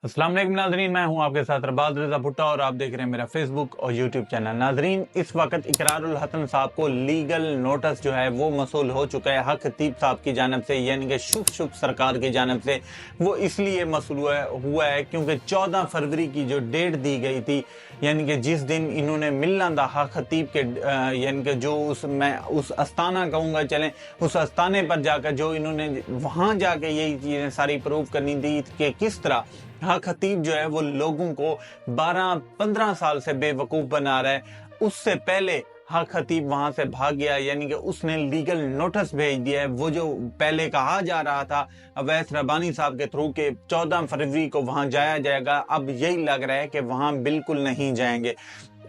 अस्सलाम वालेकुम नाजरीन, मैं हूं आपके साथ रबाज रजा भुट्टा और आप देख रहे हैं मेरा फेसबुक और यूट्यूब चैनल। नाजरीन, इस वक्त इकरारुल हसन साहब को लीगल नोटिस जो है वो मसूल हो चुका है हक खतीब साहब की जानब से, यानी कि शुभ सरकार की जानब से। वो इसलिए मसूल हुआ है क्योंकि 14 फरवरी की जो डेट दी गई थी, यानी कि जिस दिन इन्होंने मिलना था हक खतीब के, यानी कि जो मैं उस आस्थाना कहूँगा, चलें उस आस्थाने पर जाकर जो इन्होंने वहाँ जाके यही चीज़ें सारी प्रूव करनी थी कि किस तरह हाँ खतीब जो है वो लोगों को 12-15 साल से बेवकूफ़ बना रहा है। उससे पहले हाँ खतीब वहां से भाग गया, यानी कि उसने लीगल नोटिस भेज दिया है। वो जो पहले कहा जा रहा था अवैस रबानी साहब के थ्रू के 14 फरवरी को वहां जाया जाएगा, अब यही लग रहा है कि वहां बिल्कुल नहीं जाएंगे।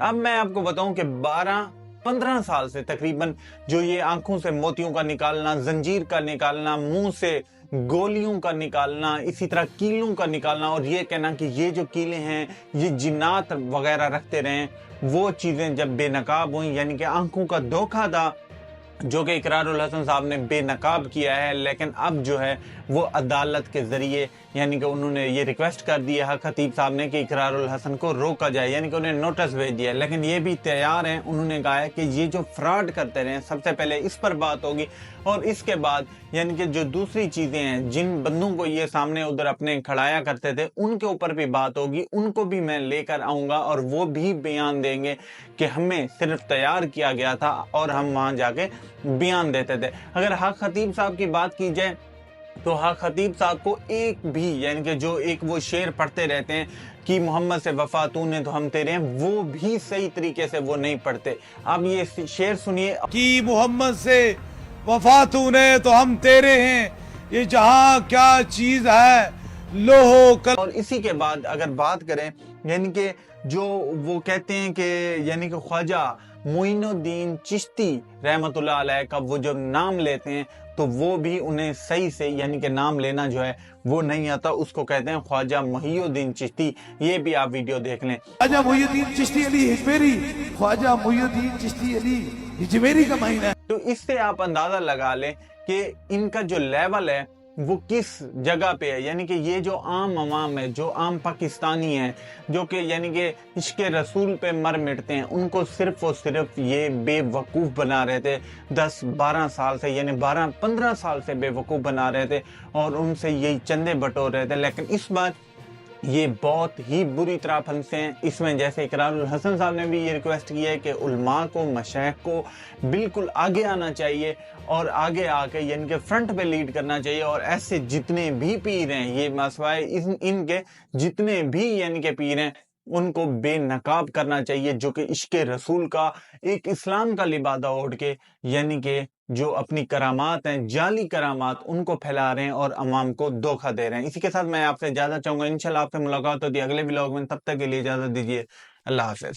अब मैं आपको बताऊं कि 12-15 साल से तकरीबन जो ये आंखों से मोतियों का निकालना, जंजीर का निकालना, मुंह से गोलियों का निकालना, इसी तरह कीलों का निकालना और ये कहना कि ये जो कीले हैं ये जिन्नात वगैरह रखते रहे, वो चीज़ें जब बेनकाब हुई, यानी कि आंखों का धोखा था जो कि इकरारुल हसन साहब ने बेनकाब किया है। लेकिन अब जो है वो अदालत के ज़रिए, यानी कि उन्होंने ये रिक्वेस्ट कर दी है खतीब साहब ने कि इकरारुल हसन को रोका जाए, यानी कि उन्हें नोटिस भेज दिया है। लेकिन ये भी तैयार हैं, उन्होंने कहा है कि ये जो फ्रॉड करते रहे सबसे पहले इस पर बात होगी और इसके बाद यानी कि जो दूसरी चीज़ें हैं जिन बंदों को ये सामने उधर अपने खड़ाया करते थे उनके ऊपर भी बात होगी, उनको भी मैं लेकर आऊँगा और वो भी बयान देंगे कि हमें सिर्फ तैयार किया गया था और हम वहाँ जाके बयान देते थे। अगर हक खतीब साहब की बात की जाए तो हक खतीब साहब को एक भी, यानी कि जो एक वो शेर पढ़ते रहते हैं कि मोहम्मद से वफा तूने तो हम तेरे हैं, वो भी सही तरीके से वो नहीं पढ़ते। अब ये शेर सुनिए कि मोहम्मद से वफा तूने तो हम तेरे हैं, ये जहां क्या चीज है लोहो कल। और इसी के बाद अगर बात करें, यानी कि जो वो कहते हैं कि यानी कि ख्वाजा मोइनुद्दीन चिश्ती रहमतुल्लाह अलैह का वो जब नाम लेते हैं तो वो भी उन्हें सही से, यानी कि नाम लेना जो है वो नहीं आता, उसको कहते हैं ख्वाजा मोइनुद्दीन चिश्ती। ये भी आप वीडियो देख लें। ख्वाजा मोइनुद्दीन चिश्ती अली हिजमेरी, ख्वाजा मोइनुद्दीन चिश्ती अली हिजमेरी का महीना है। तो इससे आप अंदाजा लगा लें कि इनका जो लेवल है वो किस जगह पे है। यानी कि ये जो आम अवाम है, जो आम पाकिस्तानी है, जो कि यानी कि इश्क रसूल पे मर मिटते हैं, उनको सिर्फ और सिर्फ ये बेवकूफ़ बना रहे थे 10-12 साल से, यानी 12-15 साल से बेवकूफ़ बना रहे थे और उनसे यही चंदे बटोर रहे थे। लेकिन इस बार ये बहुत ही बुरी तरह फंसे हैं इसमें। जैसे इकरारुल हसन साहब ने भी ये रिक्वेस्ट की है कि उलमा को, मशाइख को बिल्कुल आगे आना चाहिए और आगे आके यानी कि फ्रंट पे लीड करना चाहिए और ऐसे जितने भी पीर हैं, ये मसवाए इनके जितने भी यानी कि पीर हैं उनको बेनकाब करना चाहिए, जो कि इश्क रसूल का, एक इस्लाम का लिबादा ओढ़ के, यानी कि जो अपनी करामात हैं, जाली करामात, उनको फैला रहे हैं और अवाम को धोखा दे रहे हैं। इसी के साथ मैं आपसे इजाजत चाहूंगा, इंशाल्लाह आपसे मुलाकात होती है अगले व्लॉग में। तब तक के लिए इजाजत दीजिए, अल्लाह हाफिज।